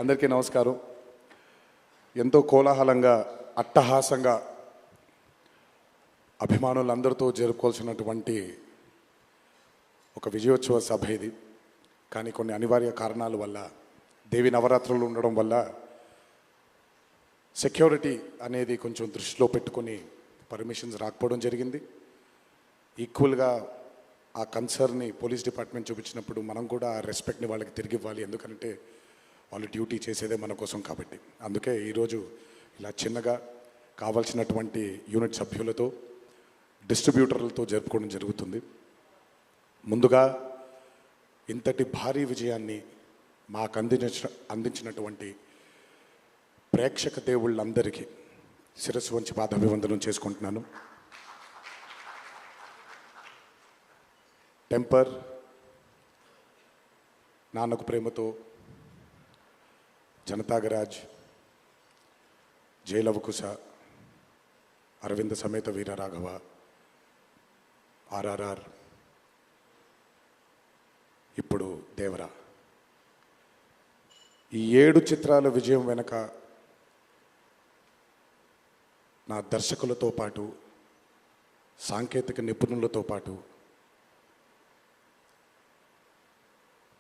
అందరికీ నమస్కారం. ఎంతో కోలాహలంగా అట్టహాసంగా అభిమానులందరితో జరుపుకోవాల్సినటువంటి ఒక విజయోత్సవ సభ ఇది. కానీ కొన్ని అనివార్య కారణాల వల్ల, దేవి నవరాత్రులు ఉండడం వల్ల సెక్యూరిటీ అనేది కొంచెం దృష్టిలో పెట్టుకొని పర్మిషన్స్ రాకపోవడం జరిగింది. ఈక్వల్గా ఆ కన్సర్న్ని పోలీస్ డిపార్ట్మెంట్ చూపించినప్పుడు మనం కూడా ఆ రెస్పెక్ట్ని వాళ్ళకి తిరిగి ఇవ్వాలి. ఎందుకంటే వాళ్ళు డ్యూటీ చేసేదే మన కోసం కాబట్టి. అందుకే ఈరోజు ఇలా చిన్నగా కావాల్సినటువంటి యూనిట్ సభ్యులతో, డిస్ట్రిబ్యూటర్లతో జరుపుకోవడం జరుగుతుంది. ముందుగా ఇంతటి భారీ విజయాన్ని మాకు అందించినటువంటి ప్రేక్షక దేవుళ్ళందరికీ శిరస్సు వంచి పాదాభివందనం చేసుకుంటున్నాను. టెంపర్, నాన్నకు ప్రేమతో, జనతాగరాజ్, జైలవకుశ, అరవింద సమేత వీరరాఘవ, ఆర్ఆర్ఆర్, ఇప్పుడు దేవరా, ఈ 7 చిత్రాల విజయం వెనక నా దర్శకులతో పాటు, సాంకేతిక నిపుణులతో పాటు,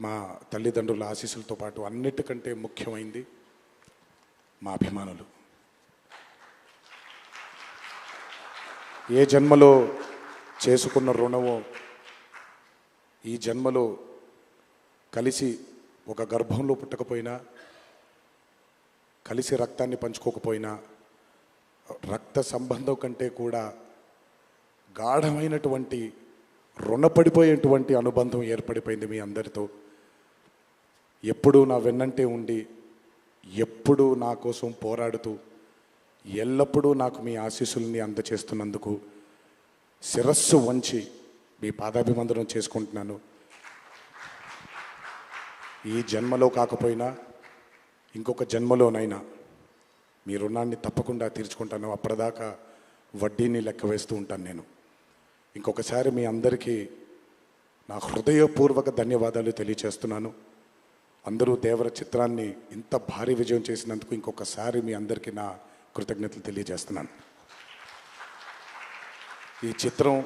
మా తల్లిదండ్రుల ఆశీస్సులతో పాటు అన్నిటికంటే ముఖ్యమైంది మా అభిమానులు. ఏ జన్మలో చేసుకున్న రుణమో ఈ జన్మలో కలిసి ఒక గర్భంలో పుట్టకపోయినా, కలిసి రక్తాన్ని పంచుకోకపోయినా, రక్త సంబంధం కంటే కూడా గాఢమైనటువంటి రుణపడిపోయేటువంటి అనుబంధం ఏర్పడిపోయింది మీ అందరితో. ఎప్పుడూ నా వెన్నంటే ఉండి, ఎప్పుడూ నా కోసం పోరాడుతూ, ఎల్లప్పుడూ నాకు మీ ఆశీస్సుల్ని అందచేస్తున్నందుకు శిరస్సు వంచి మీ పాదాభివందనం చేసుకుంటున్నాను. ఈ జన్మలో కాకపోయినా ఇంకొక జన్మలోనైనా మీ రుణాన్ని తప్పకుండా తీర్చుకుంటాను. అప్పటిదాకా వడ్డీని లెక్క వేస్తూ ఉంటాను నేను. ఇంకొకసారి మీ అందరికీ నా హృదయపూర్వక ధన్యవాదాలు తెలియచేస్తున్నాను. అందరూ దేవర చిత్రాన్ని ఇంత భారీ విజయం చేసినందుకు ఇంకొకసారి మీ అందరికీ నా కృతజ్ఞతలు తెలియజేస్తున్నాను. ఈ చిత్రం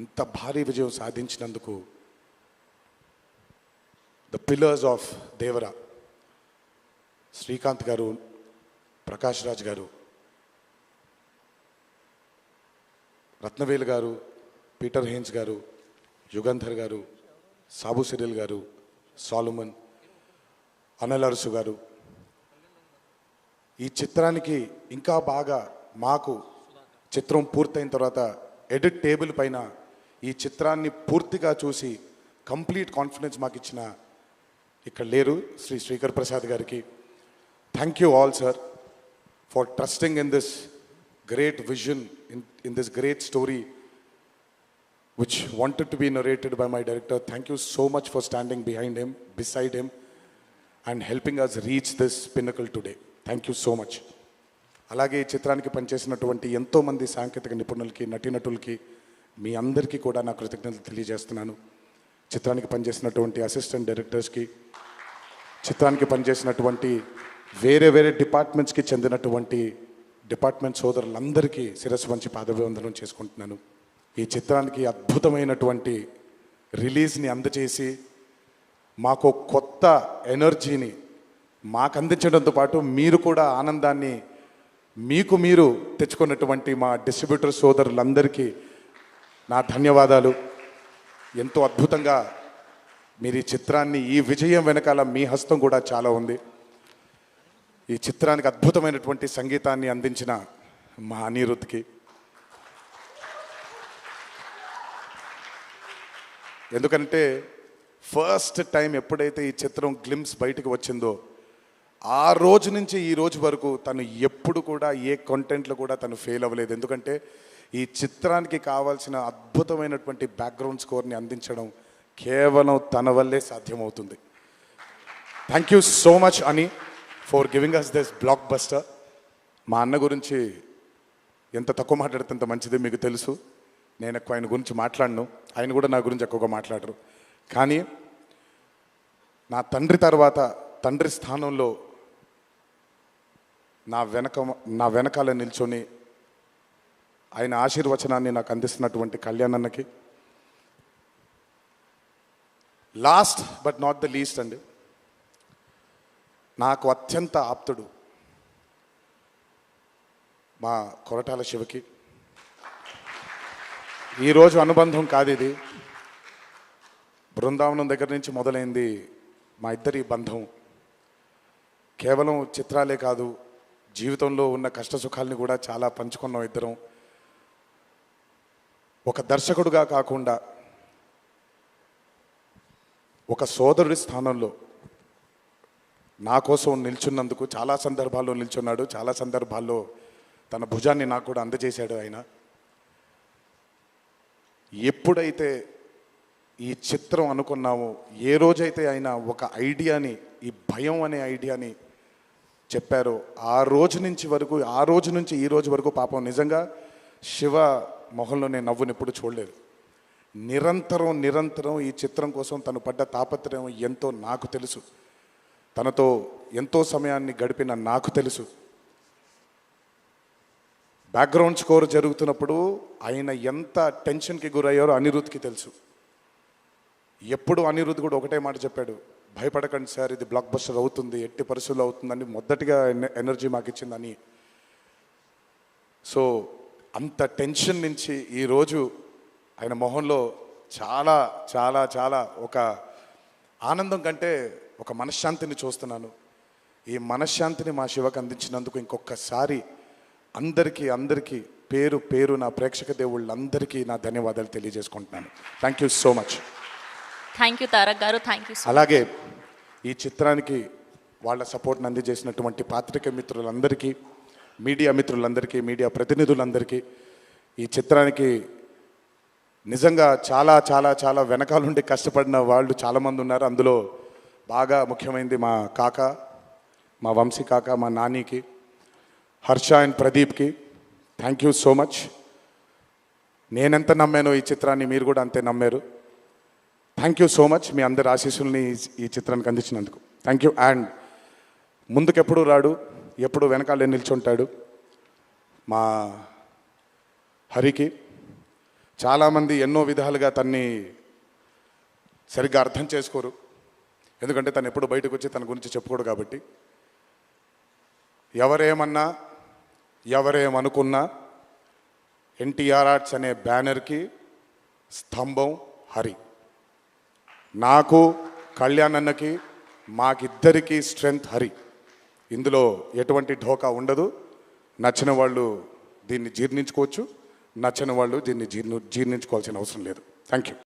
ఇంత భారీ విజయం సాధించినందుకు ద పిల్లర్స్ ఆఫ్ దేవర, శ్రీకాంత్ గారు, ప్రకాష్ రాజ్ గారు, రత్నవేలు గారు, పీటర్ హేన్స్ గారు, యుగంధర్ గారు, సాబు సిరిల్ గారు, సాలుమన్, అనిల్ అరుసు గారు, ఈ చిత్రానికి ఇంకా బాగా మాకు చిత్రం పూర్తయిన తర్వాత ఎడిట్ టేబుల్ పైన ఈ చిత్రాన్ని పూర్తిగా చూసి కంప్లీట్ కాన్ఫిడెన్స్ మాకు ఇచ్చిన, ఇక్కడ లేరు, శ్రీ శ్రీకర్ ప్రసాద్ గారికి thank you all sir for trusting in this great vision, in this great story which wanted to be narrated by my director. Thank you so much for standing behind him, beside him, and helping us reach this pinnacle today. Thank you so much. అలాగే ఈ చిత్రానికి పనిచేసినటువంటి ఎంతోమంది సాంకేతిక నిపుణులకి, నటీనటులకి, మీ అందరికీ కూడా నా కృతజ్ఞతలు తెలియజేస్తున్నాను. చిత్రానికి పనిచేసినటువంటి అసిస్టెంట్ డైరెక్టర్స్కి, చిత్రానికి పనిచేసినటువంటి వేరే వేరే డిపార్ట్మెంట్స్కి చెందినటువంటి డిపార్ట్మెంట్ సోదరులందరికీ శిరస్సు వంచి పాదాభివందనం చేసుకుంటున్నాను. ఈ చిత్రానికి అద్భుతమైనటువంటి రిలీజ్ని అందజేసి మాకు కొత్త ఎనర్జీని మాకు అందించడంతో పాటు మీరు కూడా ఆనందాన్ని మీకు మీరు తెచ్చుకున్నటువంటి మా డిస్ట్రిబ్యూటర్ సోదరులందరికీ నా ధన్యవాదాలు. ఎంతో అద్భుతంగా మీరు ఈ చిత్రాన్ని, ఈ విజయం వెనకాల మీ హస్తం కూడా చాలా ఉంది. ఈ చిత్రానికి అద్భుతమైనటువంటి సంగీతాన్ని అందించిన మా అనిరుద్ధ్కి, ఎందుకంటే ఫస్ట్ టైం ఎప్పుడైతే ఈ చిత్రం గ్లిమ్స్ బయటకు వచ్చిందో ఆ రోజు నుంచి ఈ రోజు వరకు తను ఎప్పుడు కూడా ఏ కంటెంట్లో కూడా తను ఫెయిల్ అవ్వలేదు. ఎందుకంటే ఈ చిత్రానికి కావాల్సిన అద్భుతమైనటువంటి బ్యాక్గ్రౌండ్ స్కోర్ని అందించడం కేవలం తన వల్లే సాధ్యమవుతుంది. థ్యాంక్ యూ సో మచ్ అని for giving us this blockbuster. మా అన్న గురించి ఎంత తక్కువ మాట్లాడితే అంత మంచిది, మీకు తెలుసు. నేను ఎక్కువ ఆయన గురించి మాట్లాడను, ఆయన కూడా నా గురించి ఎక్కువగా మాట్లాడరు. కానీ నా తండ్రి తర్వాత తండ్రి స్థానంలో నా వెనకాల నిల్చొని ఆయన ఆశీర్వచనాన్ని నాకు అందిస్తున్నటువంటి కళ్యాణ్ అన్నకి, last but not the least అండి, నాకు అత్యంత ఆప్తుడు మా కొరటాల శివకి. ఈరోజు అనుబంధం కాదు ఇది, బృందావనం దగ్గర నుంచి మొదలైంది మా ఇద్దరి బంధం. కేవలం చిత్రాలే కాదు, జీవితంలో ఉన్న కష్ట సుఖాలని కూడా చాలా పంచుకున్నాం ఇద్దరం. ఒక దర్శకుడుగా కాకుండా ఒక సోదరుడి స్థానంలో నా కోసం నిల్చున్నందుకు చాలా సందర్భాల్లో నిల్చున్నాడు, చాలా సందర్భాల్లో తన భుజాన్ని నాకు కూడా అందజేశాడు ఆయన. ఎప్పుడైతే ఈ చిత్రం అనుకున్నామో, ఏ రోజైతే ఆయన ఒక ఐడియాని, ఈ భయం అనే ఐడియాని చెప్పారో, ఆ రోజు నుంచి ఈ రోజు వరకు పాపం నిజంగా శివ మొహంలో నేను నవ్వుని ఎప్పుడు చూడలేదు. నిరంతరం ఈ చిత్రం కోసం తను పడ్డ తాపత్రయం ఎంతో నాకు తెలుసు. తనతో ఎంతో సమయాన్ని గడిపిన నాకు తెలుసు. బ్యాక్గ్రౌండ్ స్కోర్ జరుగుతున్నప్పుడు ఆయన ఎంత టెన్షన్కి గురయ్యారో అనిరుద్ధ్కి తెలుసు. ఎప్పుడు అనిరుద్ధ్ కూడా ఒకటే మాట చెప్పాడు, భయపడకండి సార్, ఇది బ్లాక్ బస్టర్ అవుతుంది, ఎట్టి పరిస్థితుల్లో అవుతుందని మొదటిగా ఎనర్జీ మాకు ఇచ్చిందని. సో అంత టెన్షన్ నుంచి ఈరోజు ఆయన మొహంలో చాలా చాలా చాలా ఒక ఆనందం కంటే ఒక మనశ్శాంతిని చూస్తున్నాను. ఈ మనశ్శాంతిని మా శివకు అందించినందుకు ఇంకొకసారి అందరికీ పేరు నా ప్రేక్షక దేవుళ్ళందరికీ నా ధన్యవాదాలు తెలియజేసుకుంటున్నాను. Thank you so much. Thank you Tarak గారు, థ్యాంక్ యూ. అలాగే ఈ చిత్రానికి వాళ్ళ సపోర్ట్ని అందజేసినటువంటి పాత్రిక మిత్రులందరికీ, మీడియా మిత్రులందరికీ, మీడియా ప్రతినిధులందరికీ, ఈ చిత్రానికి నిజంగా చాలా చాలా చాలా వెనకాలండి కష్టపడిన వాళ్ళు చాలామంది ఉన్నారు. అందులో బాగా ముఖ్యమైనది మా కాక, మా వంశీ కాక, మా నానికి, హర్ష అండ్ ప్రదీప్కి థ్యాంక్ యూ సో మచ్. నేనెంత నమ్మానో ఈ చిత్రాన్ని మీరు కూడా అంతే నమ్మారు. Thank you so much. మీ అందరి ఆశీస్సుల్ని ఈ చిత్రానికి అందించినందుకు థ్యాంక్ యూ. అండ్ ముందుకెప్పుడు రాడు, ఎప్పుడు వెనకాలే నిల్చుంటాడు మా హరికి. చాలామంది ఎన్నో విధాలుగా తన్ని సరిగ్గా అర్థం చేసుకోరు, ఎందుకంటే తను ఎప్పుడు బయటకు వచ్చి తన గురించి చెప్పుకోడు కాబట్టి. ఎవరేమన్నా ఎవరేమనుకున్నా ఎన్టీఆర్ ఆర్ట్స్ అనే బ్యానర్కి స్తంభం హరి. నాకు, కళ్యాణ్ అన్నకి, మాకిద్దరికీ స్ట్రెంగ్త్ హరి. ఇందులో ఎటువంటి ఢోకా ఉండదు. నచ్చిన వాళ్ళు దీన్ని జీర్ణించుకోవచ్చు, నచ్చని వాళ్ళు దీన్ని జీర్ణించుకోవాల్సిన అవసరం లేదు. Thank you.